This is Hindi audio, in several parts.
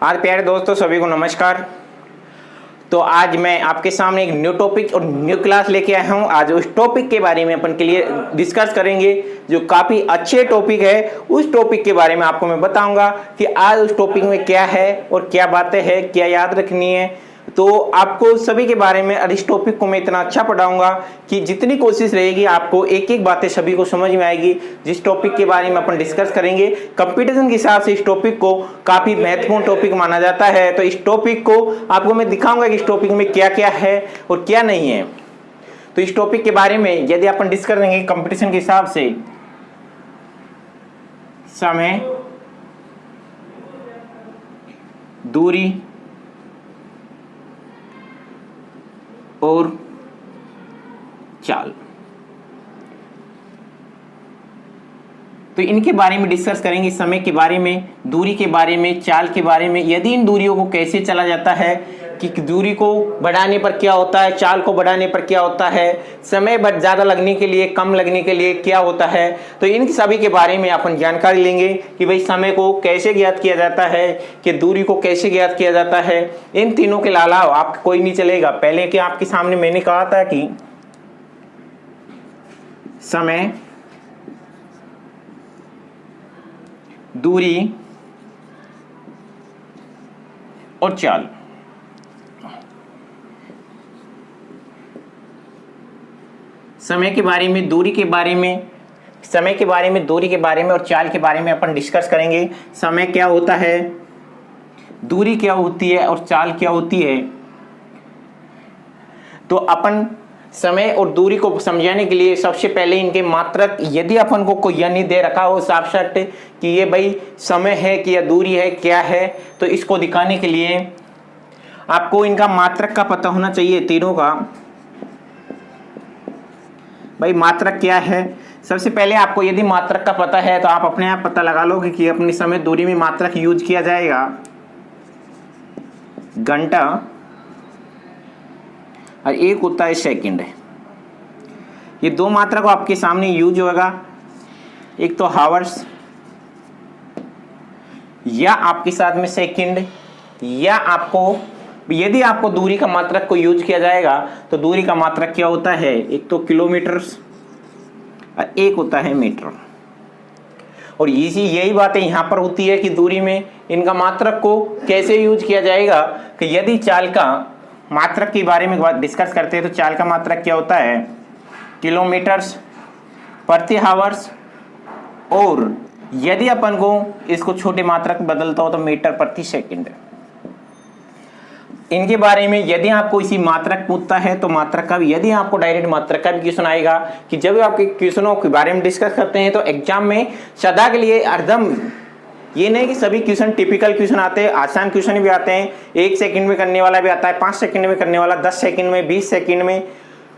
आज प्यारे दोस्तों सभी को नमस्कार। तो आज मैं आपके सामने एक न्यू टॉपिक और न्यू क्लास लेके आया हूँ। आज उस टॉपिक के बारे में अपन के लिए डिस्कस करेंगे जो काफ़ी अच्छे टॉपिक है। उस टॉपिक के बारे में आपको मैं बताऊंगा कि आज उस टॉपिक में क्या है और क्या बातें हैं, क्या याद रखनी है। तो आपको सभी के बारे में और इस टॉपिक को मैं इतना अच्छा पढ़ाऊंगा कि जितनी कोशिश रहेगी आपको एक एक बातें सभी को समझ में आएगी। जिस टॉपिक के बारे में अपन डिस्कस करेंगे, कंपटीशन के हिसाब से इस टॉपिक को काफ़ी महत्वपूर्ण टॉपिक माना जाता है। तो इस टॉपिक को आपको मैं दिखाऊंगा कि इस टॉपिक में क्या क्या है और क्या नहीं है। तो इस टॉपिक के बारे में यदि अपन डिस्कस करेंगे कंपटीशन के हिसाब से, समय, दूरी और चाल, तो इनके बारे में डिस्कस करेंगे। समय के बारे में, दूरी के बारे में, चाल के बारे में, यदि इन दूरियों को कैसे चला जाता है, कि दूरी को बढ़ाने पर क्या होता है, चाल को बढ़ाने पर क्या होता है, समय ज़्यादा लगने के लिए, कम लगने के लिए क्या होता है। तो इन सभी के बारे में अपन जानकारी लेंगे कि भाई समय को कैसे ज्ञात किया जाता है, कि दूरी को कैसे ज्ञात किया जाता है। इन तीनों के अलावा आपको कोई नहीं चलेगा। पहले कि आपके सामने मैंने कहा था कि समय, दूरी और चाल, समय के बारे में, दूरी के बारे में, समय के बारे में, दूरी के बारे में और चाल के बारे में अपन डिस्कस करेंगे। समय क्या होता है, दूरी क्या होती है और चाल क्या होती है। तो अपन समय और दूरी को समझाने के लिए सबसे पहले इनके मात्रक, यदि अपन को कोई नहीं दे रखा हो साफ साफ कि ये भाई समय है कि या दूरी है क्या है, तो इसको दिखाने के लिए आपको इनका मात्रक का पता होना चाहिए, तीनों का। भाई मात्रक क्या है, सबसे पहले आपको यदि मात्रक का पता है तो आप अपने आप पता लगा लोगे कि अपनी समय दूरी में मात्रक यूज किया जाएगा घंटा और एक होता है सेकंड। ये दो मात्रक आपके सामने यूज होगा, एक तो हावर्स या आपके साथ में सेकंड, या आपको यदि आपको दूरी का मात्रक को यूज किया जाएगा तो दूरी का मात्रक क्या होता है, एक तो किलोमीटर और एक होता है मीटर। और यही बातें यहाँ पर होती है कि दूरी में इनका मात्रक को कैसे यूज किया जाएगा। कि यदि चाल का मात्रक के बारे में डिस्कस करते हैं तो चाल का मात्रक क्या होता है, किलोमीटर्स प्रति हावर्स, और यदि अपन को इसको छोटे मात्रक बदलता हो तो मीटर प्रति सेकंड। इनके बारे में यदि आपको इसी मात्रक पूछता है तो मात्रक का भी, यदि आपको डायरेक्ट मात्रक का भी क्वेश्चन आएगा, कि जब आपके क्वेश्चनों के बारे में डिस्कस करते हैं तो एग्जाम में सदा के लिए हरदम ये नहीं कि सभी क्वेश्चन टिपिकल क्वेश्चन आते हैं, आसान क्वेश्चन भी आते हैं। 1 सेकंड में करने वाला भी आता है, 5 सेकंड में करने वाला, 10 सेकंड में, 20 सेकंड में,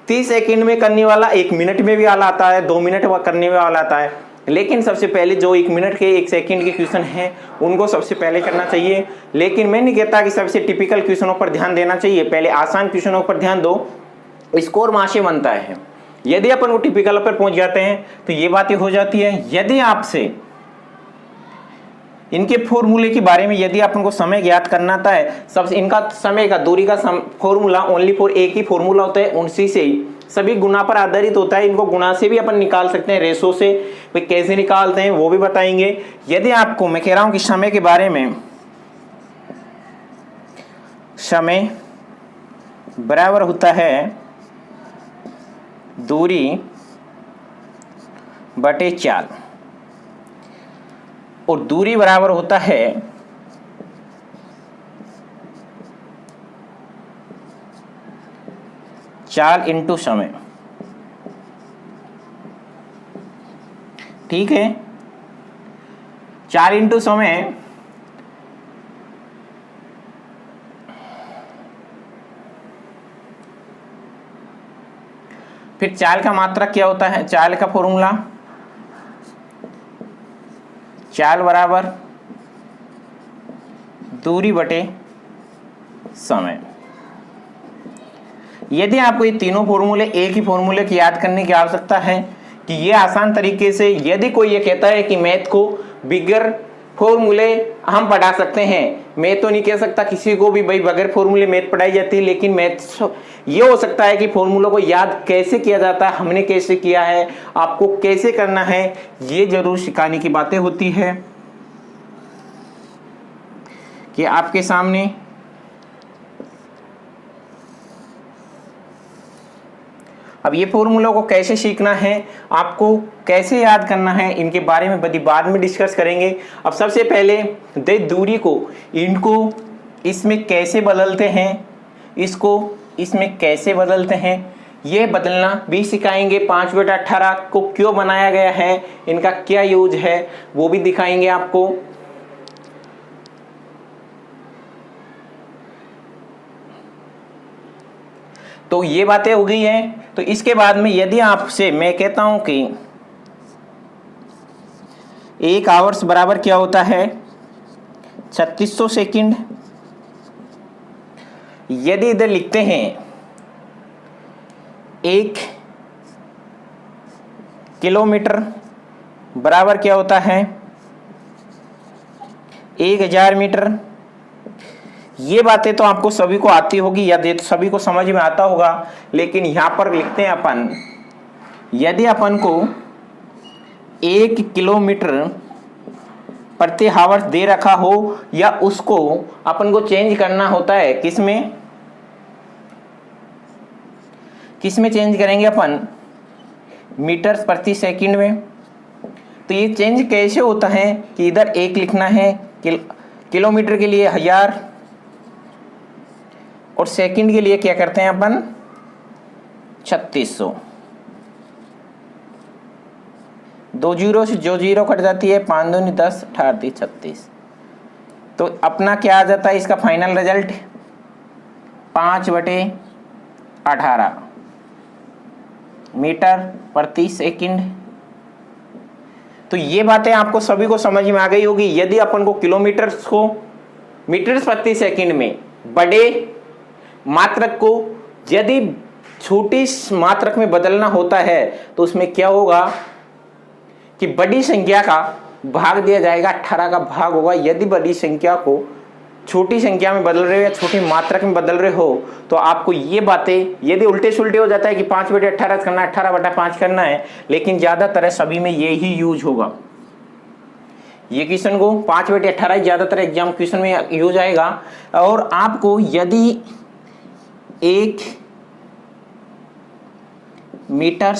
30 सेकंड में करने वाला, 1 मिनट में भी वाला आता है, 2 मिनट करने वाला आता है। लेकिन सबसे पहले जो 1 मिनट के, 1 सेकंड के क्वेश्चन हैं उनको सबसे पहले करना चाहिए। लेकिन मैं नहीं कहता कि सबसे टिपिकल क्वेश्चनों पर ध्यान देना चाहिए, पहले आसान क्वेश्चनों पर ध्यान दो, स्कोर वहां से बनता है। यदि अपन वो टिपिकल पर पहुंच जाते हैं तो ये बातें हो जाती है। यदि आपसे इनके फॉर्मूले के बारे में, यदि अपन को समय ज्ञात करना था है, सबसे इनका समय का, दूरी का फॉर्मूला ओनली फॉर एक ही फॉर्मूला होता है, उसी से ही सभी गुना पर आधारित होता है। इनको गुना से भी अपन निकाल सकते हैं, रेशो से भाई कैसे निकालते हैं वो भी बताएंगे। यदि आपको मैं कह रहा हूं कि समय के बारे में, समय बराबर होता है दूरी बटे चाल, और दूरी बराबर होता है चाल इंटू समय। ठीक है, चाल इंटू समय। फिर चाल का मात्रक क्या होता है, चाल का फॉर्मूला, चाल बराबर दूरी बटे समय। यदि आपको ये तीनों फॉर्मूले एक ही फॉर्मूले की याद करने की आवश्यकता है कि ये आसान तरीके से, यदि कोई ये कहता है कि मैथ को बिगर फॉर्मूले हम पढ़ा सकते हैं। मैं तो नहीं कह सकता किसी को भी भाई बगैर फॉर्मूले मैथ पढ़ाई जाती है, लेकिन मैथ ये हो सकता है कि फॉर्मूलों को याद कैसे किया जाता है, हमने कैसे किया है, आपको कैसे करना है, ये जरूर सिखाने की बातें होती है कि आपके सामने अब ये फॉर्मूलों को कैसे सीखना है, आपको कैसे याद करना है, इनके बारे में बड़ी बाद में डिस्कस करेंगे। अब सबसे पहले दे दूरी को इनको इसमें कैसे बदलते हैं, इसको इसमें कैसे बदलते हैं, ये बदलना भी सिखाएंगे। 5/18 को क्यों बनाया गया है, इनका क्या यूज है, वो भी दिखाएंगे आपको। तो ये बातें हो गई हैं। तो इसके बाद में यदि आपसे मैं कहता हूं कि 1 आवर्स बराबर क्या होता है 3600 सेकंड, यदि इधर लिखते हैं 1 किलोमीटर बराबर क्या होता है 1000 मीटर, ये बातें तो आपको सभी को आती होगी या सभी को समझ में आता होगा। लेकिन यहां पर लिखते हैं अपन, यदि अपन को 1 किलोमीटर प्रति आवर्स दे रखा हो या उसको अपन को चेंज करना होता है, किसमें चेंज करेंगे अपन, मीटर प्रति सेकंड में। तो ये चेंज कैसे होता है कि इधर 1 लिखना है, किलोमीटर के लिए 1000 और सेकंड के लिए क्या करते हैं अपन 3600। 2 जीरो से जो जीरो कट जाती है, 5 दूनी 10, 18 36। तो अपना क्या आ जाता है इसका फाइनल रिजल्ट 5/18 मीटर प्रति सेकंड। तो ये बातें आपको सभी को समझ में आ गई होगी। यदि अपन को किलोमीटर्स को मीटर प्रति सेकंड में बड़े मात्रक को यदि छोटी मात्रक में बदलना होता है तो उसमें क्या होगा कि बड़ी संख्या का भाग दिया जाएगा, 18 का भाग होगा। यदि बड़ी संख्या को छोटी संख्या में बदल रहे हो या छोटी मात्रक में बदल रहे हो तो आपको ये बातें, यदि उल्टे सुल्टे हो जाता है कि 5/18 करना है, 18/5 करना है, लेकिन ज्यादातर सभी में ये ही यूज होगा। ये क्वेश्चन को 5/18 ज्यादातर एग्जाम क्वेश्चन में यूज आएगा। और आपको यदि 1 मीटर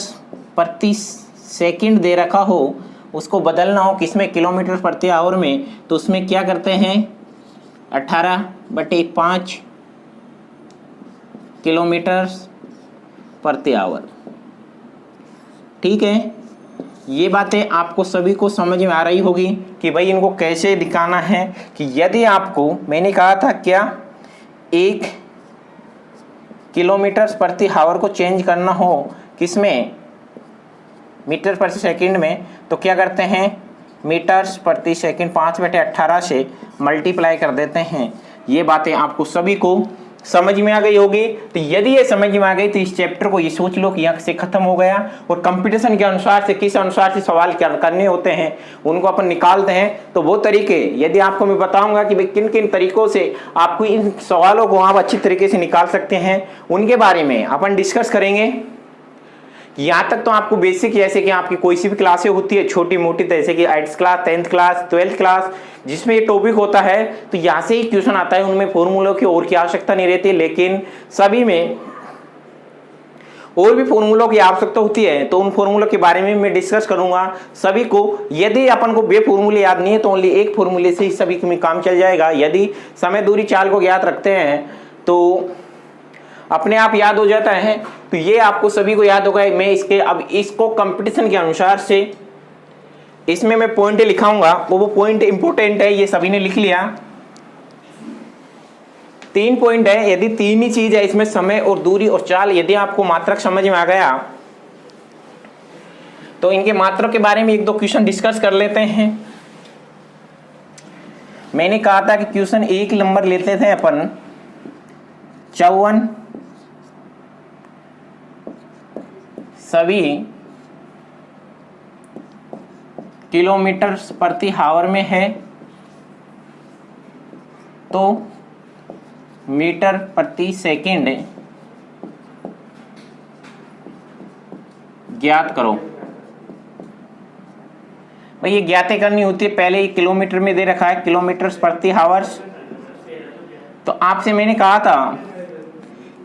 प्रति सेकंड दे रखा हो, उसको बदलना हो किसमें, किलोमीटर प्रति आवर में, तो उसमें क्या करते हैं 18/5 किलोमीटर प्रति आवर। ठीक है, ये बातें आपको सभी को समझ में आ रही होगी कि भाई इनको कैसे दिखाना है। कि यदि आपको मैंने कहा था क्या 1 किलोमीटर प्रति आवर को चेंज करना हो किसमें, मीटर प्रति सेकंड में, तो क्या करते हैं मीटर्स प्रति सेकंड 5/18 से मल्टीप्लाई कर देते हैं। ये बातें आपको सभी को समझ में आ गई होगी। तो यदि ये समझ में आ गई तो इस चैप्टर को ये सोच लो कि यहाँ से खत्म हो गया। और कंपटीशन के अनुसार से किस अनुसार से सवाल क्या करने होते हैं उनको अपन निकालते हैं। तो वो तरीके यदि आपको मैं बताऊंगा कि भाई किन किन तरीकों से आपको इन सवालों को आप अच्छी तरीके से निकाल सकते हैं, उनके बारे में अपन डिस्कस करेंगे। यहाँ तक तो आपको बेसिक, जैसे कि आपकी कोई सी भी क्लासें होती है छोटी मोटी, जैसे कि 8th class, 10th class, 12th class, जिसमें ये टॉपिक होता है तो यहाँ से ही क्वेश्चन आता है। उनमें फॉर्मूलों की और की आवश्यकता नहीं रहती, लेकिन सभी में और भी फॉर्मूलों की आवश्यकता होती है। तो उन फॉर्मूलों के बारे में मैं डिस्कस करूंगा सभी को। यदि अपन को बे फॉर्मूले याद नहीं है तो ओनली एक फॉर्मूले से ही सभी में काम चल जाएगा। यदि समय दूरी चाल को ज्ञात रखते हैं तो अपने आप याद हो जाता है। तो ये आपको सभी को याद होगा। मैं इसको कंपटीशन के अनुसार से इसमें मैं पॉइंट लिखाऊंगा, वो पॉइंट इंपोर्टेंट है, ये सभी ने लिख लिया। 3 पॉइंट है। यदि 3 ही चीज है इसमें, समय और दूरी और चाल, यदि आपको मात्रक समझ में आ गया तो इनके मात्रक के बारे में 1-2 क्वेश्चन डिस्कस कर लेते हैं। मैंने कहा था कि क्वेश्चन 1 नंबर लेते थे अपन 54 सभी किलोमीटर प्रति आवर में है। तो मीटर प्रति सेकंड ज्ञात करो। भाई ये ज्ञात करनी होती है, पहले ये किलोमीटर में दे रखा है, किलोमीटर प्रति हावर्स। तो आपसे मैंने कहा था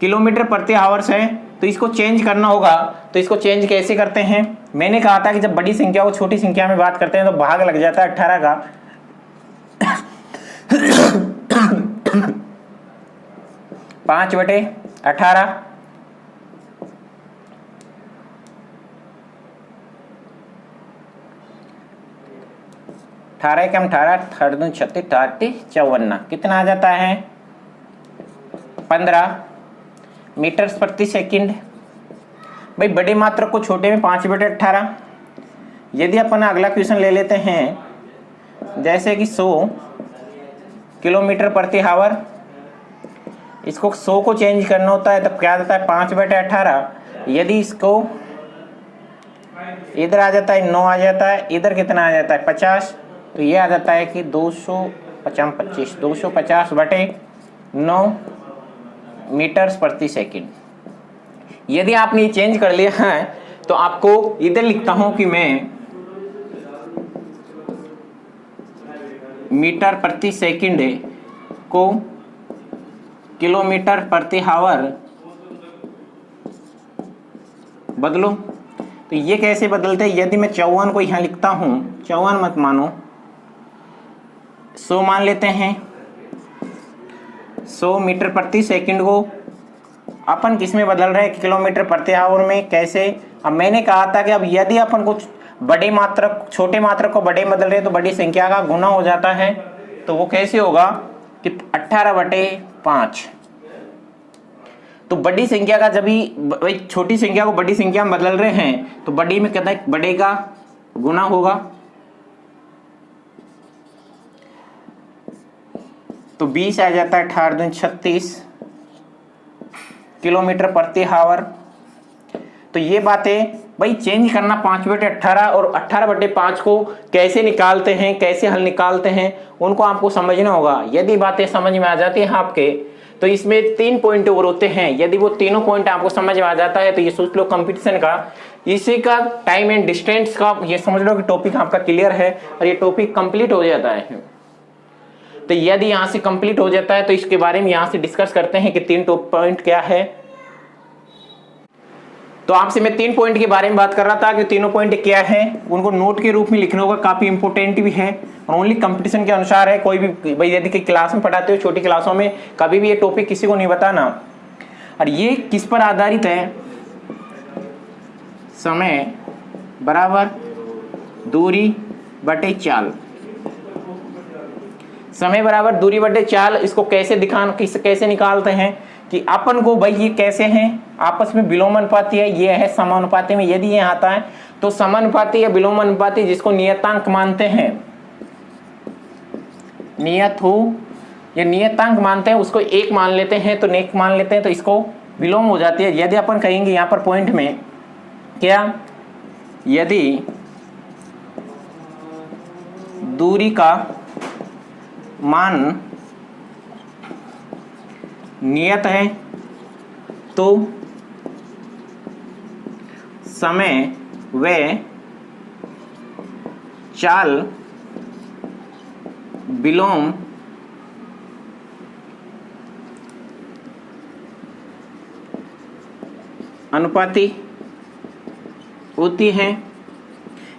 किलोमीटर प्रति हावर्स है, तो इसको चेंज करना होगा। तो इसको चेंज कैसे करते हैं? मैंने कहा था कि जब बड़ी संख्या को छोटी संख्या में बात करते हैं तो भाग लग जाता है 18 का। 5/18। अठारह कम 18, 36, 54, कितना आ जाता है? 15 मीटर प्रति सेकंड। भाई बड़े मात्रक को छोटे में 5/18। यदि अपन अगला क्वेश्चन ले लेते हैं, जैसे कि 100 किलोमीटर प्रति हावर, इसको 100 को चेंज करना होता है, तब क्या आ जाता है? 5/18। यदि इसको इधर आ जाता है 9 आ जाता है, इधर कितना आ जाता है? 50। तो ये आ जाता है कि 250/9 मीटर प्रति सेकंड। यदि आपने ये चेंज कर लिया है तो आपको इधर लिखता हूं कि मैं मीटर प्रति सेकंड को किलोमीटर प्रति हावर बदलो। तो ये कैसे बदलते हैं? यदि मैं 54 को यहां लिखता हूं, 54 मत मानो, 100 मान लेते हैं। 100 मीटर प्रति सेकंड को अपन किस में बदल रहे हैं? किलोमीटर प्रति आवर में। कैसे? अब मैंने कहा था कि अब यदि अपन कुछ बड़े मात्रक छोटे मात्रक को बड़े बदल रहे हैं तो बड़ी संख्या का गुना हो जाता है। तो वो कैसे होगा कि 18/5। तो बड़ी संख्या का जब भी छोटी संख्या को बड़ी संख्या में बदल रहे हैं तो बड़ी में कहता है बड़े का गुना होगा। तो 20 आ जाता है 18×36 किलोमीटर प्रति हावर। तो ये बातें भाई चेंज करना 5/18 और 18/5 को कैसे निकालते हैं, कैसे हल निकालते हैं, उनको आपको समझना होगा। यदि बातें समझ में आ जाती हैं आपके, तो इसमें 3 पॉइंट और होते हैं। यदि वो तीनों पॉइंट आपको समझ में आ जाता है तो ये सोच लो कंपटीशन का, इसी का टाइम एंड डिस्टेंस का ये समझ लो कि टॉपिक आपका क्लियर है और ये टॉपिक कंप्लीट हो जाता है। तो यदि यहां से कंप्लीट हो जाता है तो इसके बारे में यहां से डिस्कस करते हैं कि 3 टॉप पॉइंट क्या है। तो आपसे मैं 3 पॉइंट के बारे में बात कर रहा था कि तीनों पॉइंट क्या है, उनको नोट के रूप में लिखने होगा, काफी इंपॉर्टेंट भी है और ओनली कंपटीशन के अनुसार है। कोई भी भाई यदि कि क्लास में पढ़ाते हो, छोटी क्लासों में कभी भी ये टॉपिक किसी को नहीं बताना। और ये किस पर आधारित है? समय बराबर दूरी बटे चाल। समय बराबर दूरी बटे चाल, इसको कैसे कैसे निकालते हैं कि अपन को भाई ये कैसे हैं आपस में विलोमानुपाती है, ये है समानुपाती में। यदि ये आता है तो समानुपाती या विलोमानुपाती, जिसको नियतांक मानते हैं, नियत हो या नियतांक मानते हैं, उसको 1 मान लेते हैं तो नेक मान लेते हैं, तो इसको विलोम हो जाती है। यदि अपन कहेंगे यहां पर पॉइंट में क्या, यदि दूरी का मान नियत है तो समय व चाल विलोम अनुपाती होती है।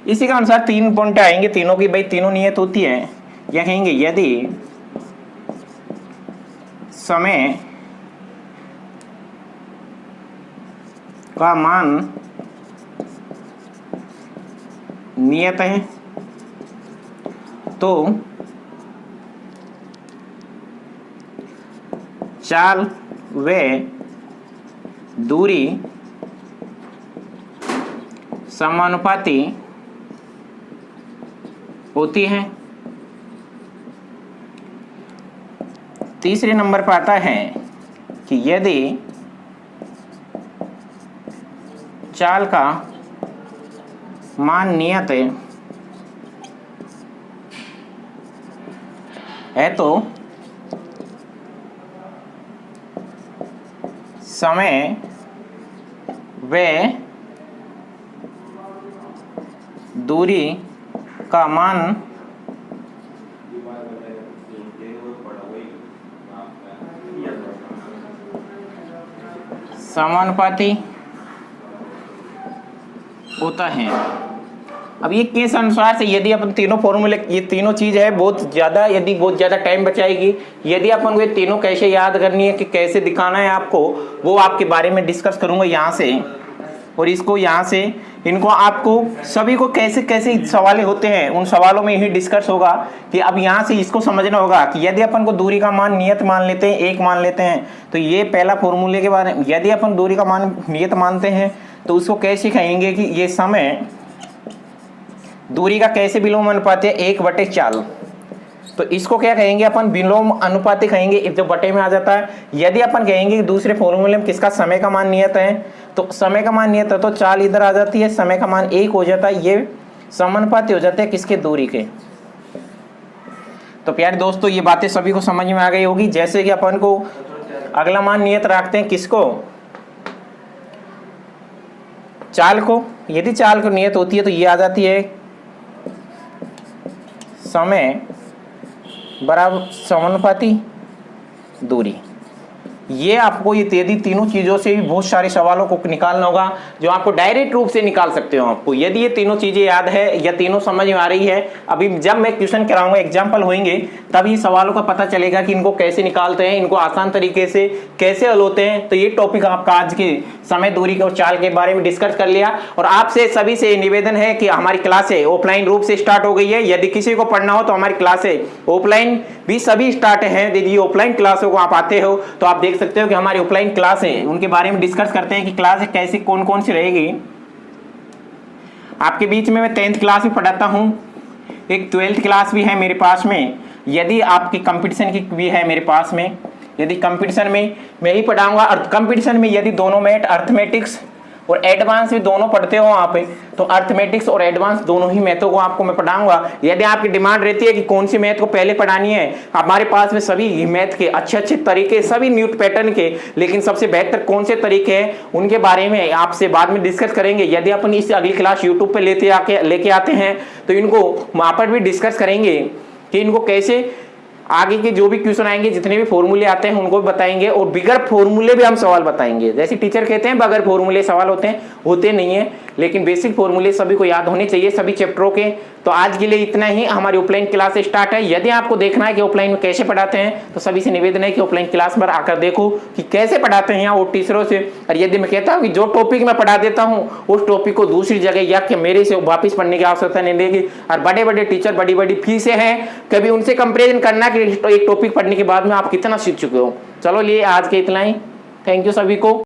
इसी के अनुसार 3 पॉइंट आएंगे, तीनों की भाई तीनों नियत होती है। यह कहेंगे यदि समय का मान नियत है तो चाल व दूरी समानुपाती होती है। तीसरे नंबर पर आता है कि यदि चाल का मान नियत है तो समय व दूरी का मान समानुपाती होता है। अब ये किस अनुसार से, यदि अपन तीनों फॉर्मूले, ये तीनों चीज है बहुत ज्यादा टाइम बचाएगी। यदि अपन को ये तीनों कैसे याद करनी है, कि कैसे दिखाना है आपको, वो आपके बारे में डिस्कस करूंगा यहाँ से, और इसको यहाँ से, इनको आपको सभी को कैसे कैसे सवाल होते हैं उन सवालों में यही डिस्कस होगा। कि अब यहाँ से इसको समझना होगा कि यदि अपन को दूरी का मान नियत मान लेते हैं, एक मान लेते हैं, तो ये पहला फॉर्मूले के बारे में, यदि अपन दूरी का मान नियत मानते हैं तो उसको कैसे कहेंगे कि ये समय दूरी का कैसे विलोम अनुपात है, 1/4। तो इसको क्या कहेंगे अपन, विलोम अनुपात कहेंगे, जो बटे में आ जाता है। यदि अपन कहेंगे कि दूसरे फॉर्मूले में किसका समय का मान नियत है, तो समय का मान नियत है तो 4 इधर आ जाती है, समय का मान 1 हो जाता है। ये समानुपाती हो जाते हैं किसके, दूरी के। तो प्यारे दोस्तों, ये बातें सभी को समझ में आ गई होगी। जैसे कि अपन को अगला मान नियत रखते हैं किसको, चाल को। यदि चाल को नियत होती है तो ये आ जाती है समय बराबर समानुपाती दूरी। ये आपको ये यदि तीनों चीजों से भी बहुत सारे सवालों को निकालना होगा, जो आपको डायरेक्ट रूप से निकाल सकते हो आपको। यदि ये तीनों चीजें याद है या तीनों समझ में आ रही है, अभी जब मैं क्वेश्चन कराऊंगा, एग्जाम्पल होंगे, तब ये सवालों का पता चलेगा कि इनको कैसे निकालते हैं, इनको आसान तरीके से कैसे हल होते हैं। तो ये टॉपिक आपका आज के समय, दूरी और चाल के बारे में डिस्कस कर लिया। और आपसे सभी से निवेदन है कि हमारी क्लासें ऑफलाइन रूप से स्टार्ट हो गई है। यदि किसी को पढ़ना हो तो हमारी क्लासें ऑफलाइन भी सभी स्टार्ट हैं। यदि ऑफलाइन क्लासों को आप आते हो तो आप देख सकते हो कि हमारी ऑफलाइन क्लास है, उनके बारे में डिस्कस करते हैं कि क्लास कैसी कौन कौन सी रहेगी। आपके बीच में मैं 10th क्लास भी पढ़ाता हूं, एक 12th क्लास भी है मेरे पास में। यदि आपकी कंपटीशन की भी है मेरे पास में, यदि कंपटीशन में मैं ही पढ़ाऊंगा, और कंपटीशन में यदि दोनों मैथ, अर्थमेटिक्स और एडवांस भी दोनों पढ़ते हो आप, तो अर्थमेटिक्स और एडवांस दोनों ही मैथों को आपको मैं पढ़ाऊंगा। यदि आपकी डिमांड रहती है कि कौन सी मैथ को पहले पढ़ानी है, हमारे पास में सभी मैथ के अच्छे तरीके, सभी न्यू पैटर्न के, लेकिन सबसे बेहतर कौन से तरीके हैं उनके बारे में आपसे बाद में डिस्कस करेंगे। यदि अपन इस अगली क्लास यूट्यूब पे लेके आते हैं तो इनको वहाँ पर भी डिस्कस करेंगे कि इनको कैसे आगे के जो भी क्वेश्चन आएंगे, जितने भी फॉर्मूले आते हैं उनको भी बताएंगे, और बिगर फॉर्मूले भी हम सवाल बताएंगे। जैसे टीचर कहते हैं बगैर फॉर्मूले सवाल होते नहीं है, लेकिन बेसिक फॉर्मूले सभी को याद होने चाहिए सभी चैप्टरों के। तो आज के लिए इतना ही। हमारी ऑफलाइन क्लास स्टार्ट है। यदि आपको देखना है कि ऑफलाइन में कैसे पढ़ाते हैं, तो सभी से निवेदन है कि ऑफलाइन क्लास पर आकर देखो कि कैसे पढ़ाते हैं यहाँ और टीचरों से। और यदि मैं कहता हूँ कि जो टॉपिक मैं पढ़ा देता हूँ उस टॉपिक को दूसरी जगह या कि मेरे से वापस पढ़ने की आवश्यकता नहीं रहेगी। और बड़े बड़े टीचर, बड़ी बड़ी फीसें हैं, कभी उनसे कंपेरिजन करना कि एक टॉपिक पढ़ने के बाद में आप कितना सीख चुके हो। चलो लिए आज के इतना ही। थैंक यू सभी को।